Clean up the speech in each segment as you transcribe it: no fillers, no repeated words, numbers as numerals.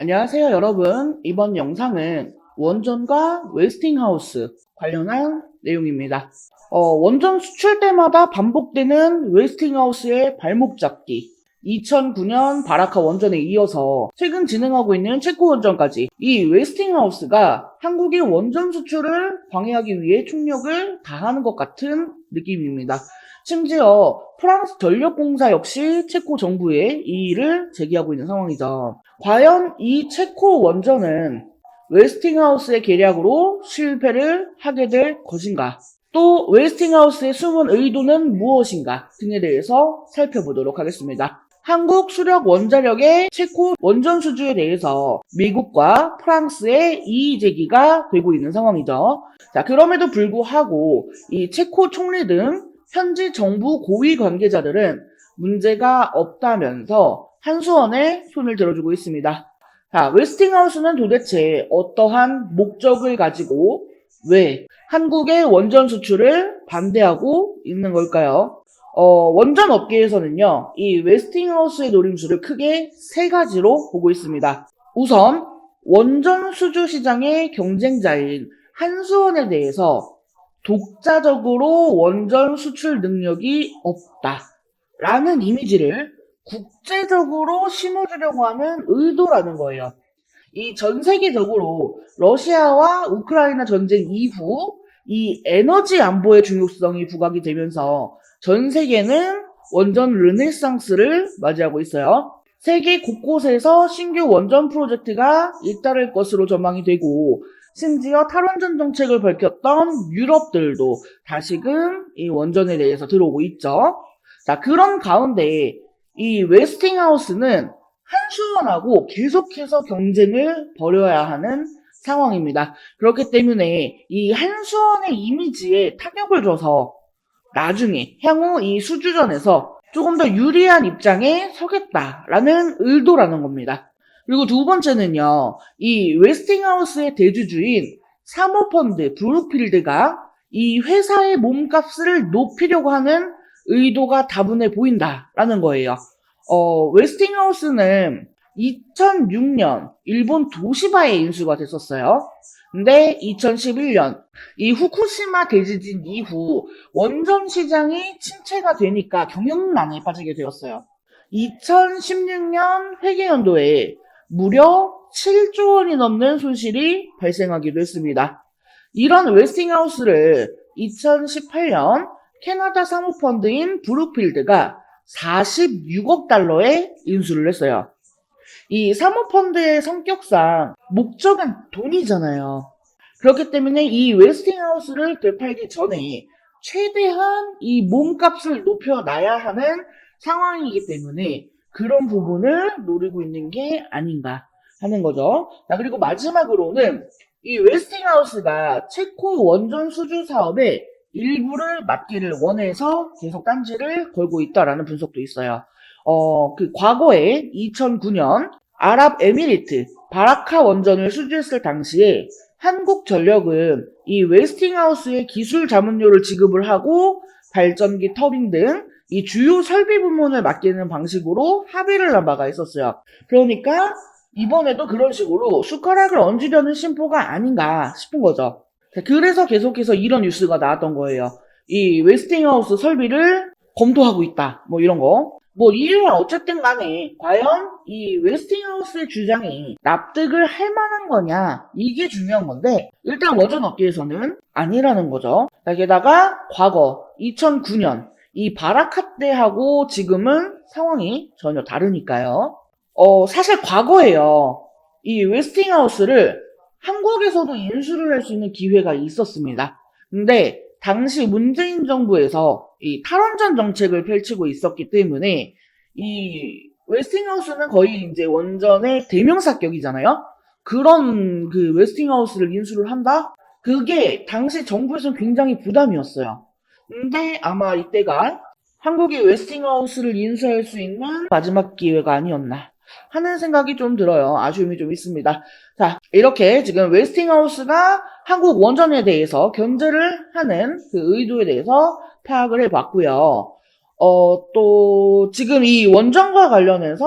안녕하세요, 여러분. 이번 영상은 원전과 웨스팅하우스 관련한 내용입니다. 원전 수출 때마다 반복되는 웨스팅하우스의 발목 잡기. 2009년 바라카 원전에 이어서 최근 진행하고 있는 체코 원전까지 이 웨스팅하우스가 한국의 원전 수출을 방해하기 위해 총력을 다하는 것 같은 느낌입니다. 심지어 프랑스 전력공사 역시 체코 정부에 이의를 제기하고 있는 상황이죠. 과연 이 체코 원전은 웨스팅하우스의 계략으로 실패를 하게 될 것인가? 또 웨스팅하우스의 숨은 의도는 무엇인가 등에 대해서 살펴보도록 하겠습니다. 한국 수력 원자력의 체코 원전 수주에 대해서 미국과 프랑스의 이의 제기가 되고 있는 상황이죠. 자, 그럼에도 불구하고 이 체코 총리 등 현지 정부 고위 관계자들은 문제가 없다면서 한수원에 손을 들어주고 있습니다. 자, 웨스팅하우스는 도대체 어떠한 목적을 가지고 왜 한국의 원전 수출을 반대하고 있는 걸까요? 원전 업계에서는요, 이 웨스팅하우스의 노림수를 크게 세 가지로 보고 있습니다. 우선, 원전 수주 시장의 경쟁자인 한수원에 대해서 독자적으로 원전 수출 능력이 없다라는 이미지를 국제적으로 심어주려고 하는 의도라는 거예요. 이 전 세계적으로 러시아와 우크라이나 전쟁 이후 이 에너지 안보의 중요성이 부각이 되면서 전 세계는 원전 르네상스를 맞이하고 있어요. 세계 곳곳에서 신규 원전 프로젝트가 잇따를 것으로 전망이 되고 심지어 탈원전 정책을 밝혔던 유럽들도 다시금 이 원전에 대해서 들어오고 있죠. 자, 그런 가운데 이 웨스팅하우스는 한수원하고 계속해서 경쟁을 벌여야 하는 상황입니다. 그렇기 때문에 이 한수원의 이미지에 타격을 줘서 나중에 향후 이 수주전에서 조금 더 유리한 입장에 서겠다라는 의도라는 겁니다. 그리고 두 번째는요, 이 웨스팅하우스의 대주주인 사모펀드 브룩필드가 이 회사의 몸값을 높이려고 하는 의도가 다분해 보인다라는 거예요. 웨스팅하우스는 2006년 일본 도시바에 인수가 됐었어요. 근데 2011년 이 후쿠시마 대지진 이후 원전 시장이 침체가 되니까 경영난에 빠지게 되었어요. 2016년 회계연도에 무려 7조 원이 넘는 손실이 발생하기도 했습니다. 이런 웨스팅하우스를 2018년 캐나다 사모펀드인 브룩필드가 46억 달러에 인수를 했어요. 이 사모펀드의 성격상 목적은 돈이잖아요. 그렇기 때문에 이 웨스팅하우스를 되팔기 전에 최대한 이 몸값을 높여놔야 하는 상황이기 때문에 그런 부분을 노리고 있는 게 아닌가 하는 거죠. 자, 그리고 마지막으로는 이 웨스팅하우스가 체코 원전 수주 사업에 일부를 맡기를 원해서 계속 딴지를 걸고 있다라는 분석도 있어요. 과거에 2009년 아랍에미리트 바라카 원전을 수주했을 당시에 한국전력은 이 웨스팅하우스의 기술 자문료를 지급을 하고 발전기 터빈 등 이 주요 설비 부문을 맡기는 방식으로 합의를 한 바가 있었어요. 그러니까 이번에도 그런 식으로 숟가락을 얹으려는 심보가 아닌가 싶은 거죠. 그래서 계속해서 이런 뉴스가 나왔던 거예요. 이 웨스팅하우스 설비를 검토하고 있다. 뭐 이런 거. 뭐 이유는 어쨌든 간에 과연 이 웨스팅하우스의 주장이 납득을 할 만한 거냐 이게 중요한 건데 일단 원전 업계에서는 아니라는 거죠. 게다가 과거 2009년 이 바라카 때하고 지금은 상황이 전혀 다르니까요. 사실 과거에요. 이 웨스팅하우스를 한국에서도 인수를 할 수 있는 기회가 있었습니다. 근데 당시 문재인 정부에서 이 탈원전 정책을 펼치고 있었기 때문에 이 웨스팅하우스는 거의 이제 원전의 대명사격이잖아요. 그런 그 웨스팅하우스를 인수를 한다? 그게 당시 정부에서는 굉장히 부담이었어요. 근데 아마 이때가 한국이 웨스팅하우스를 인수할 수 있는 마지막 기회가 아니었나 하는 생각이 좀 들어요. 아쉬움이 좀 있습니다. 자, 이렇게 지금 웨스팅하우스가 한국 원전에 대해서 견제를 하는 그 의도에 대해서 파악을 해봤고요. 또 지금 이 원전과 관련해서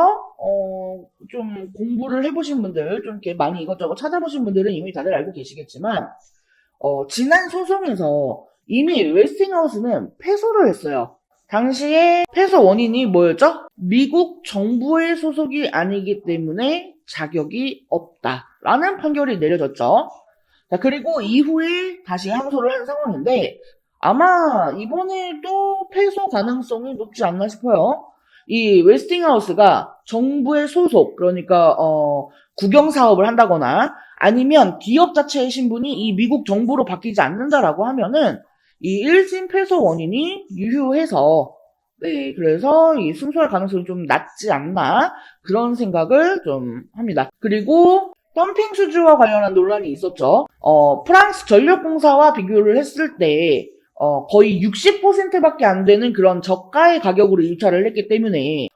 좀 공부를 해보신 분들, 좀 이렇게 많이 이것저것 찾아보신 분들은 이미 다들 알고 계시겠지만, 지난 소송에서 이미 웨스팅하우스는 패소를 했어요. 당시에 패소 원인이 뭐였죠? 미국 정부의 소속이 아니기 때문에 자격이 없다라는 판결이 내려졌죠. 자, 그리고 이후에 다시 항소를 한 상황인데, 아마 이번에도 패소 가능성이 높지 않나 싶어요. 이 웨스팅하우스가 정부의 소속, 그러니까 국영 사업을 한다거나 아니면 기업 자체의 신분이 이 미국 정부로 바뀌지 않는다라고 하면은 이 1심 패소 원인이 유효해서 네, 그래서 이 승소할 가능성이 좀 낮지 않나 그런 생각을 좀 합니다. 그리고 덤핑 수주와 관련한 논란이 있었죠. 프랑스 전력공사와 비교를 했을 때 거의 60%밖에 안 되는 그런 저가의 가격으로 입찰을 했기 때문에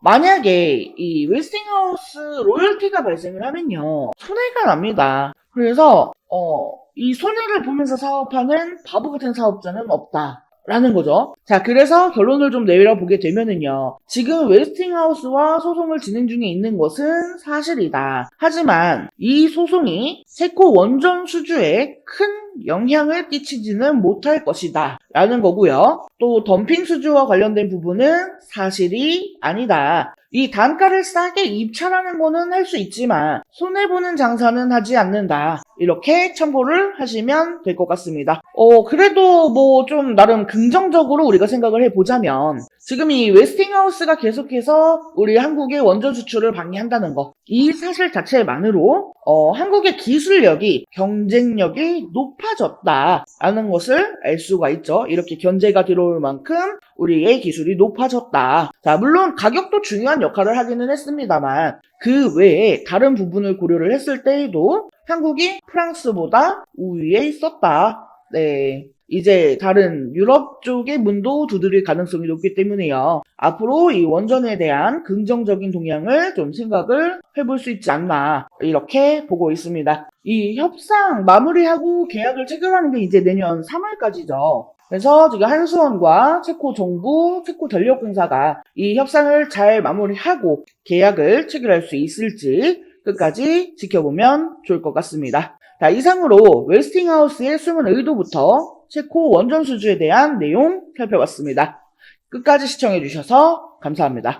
만약에 이 웨스팅하우스 로열티가 발생을 하면요 손해가 납니다. 그래서 이 손해를 보면서 사업하는 바보 같은 사업자는 없다. 라는 거죠. 자, 그래서 결론을 좀 내려보게 되면은요. 지금 웨스팅하우스와 소송을 진행 중에 있는 것은 사실이다. 하지만 이 소송이 체코 원전 수주에 큰 영향을 끼치지는 못할 것이다. 라는 거고요. 또 덤핑 수주와 관련된 부분은 사실이 아니다. 이 단가를 싸게 입찰하는 거는 할 수 있지만 손해보는 장사는 하지 않는다. 이렇게 참고를 하시면 될 것 같습니다. 그래도 뭐 좀 나름 긍정적으로 우리가 생각을 해보자면 지금 이 웨스팅하우스가 계속해서 우리 한국의 원전 수출을 방해한다는 거, 이 사실 자체만으로 한국의 기술력이 경쟁력이 높아졌다라는 것을 알 수가 있죠. 이렇게 견제가 들어올 만큼 우리의 기술이 높아졌다. 자, 물론 가격도 중요한 역할을 하기는 했습니다만 그 외에 다른 부분을 고려를 했을 때에도 한국이 프랑스보다 우위에 있었다. 네. 이제 다른 유럽 쪽의 문도 두드릴 가능성이 높기 때문에요. 앞으로 이 원전에 대한 긍정적인 동향을 좀 생각을 해볼 수 있지 않나 이렇게 보고 있습니다. 이 협상 마무리하고 계약을 체결하는 게 이제 내년 3월까지죠. 그래서 지금 한수원과 체코 정부, 체코 전력공사가 이 협상을 잘 마무리하고 계약을 체결할 수 있을지 끝까지 지켜보면 좋을 것 같습니다. 자, 이상으로 웨스팅하우스의 숨은 의도부터 체코 원전 수주에 대한 내용 살펴봤습니다. 끝까지 시청해주셔서 감사합니다.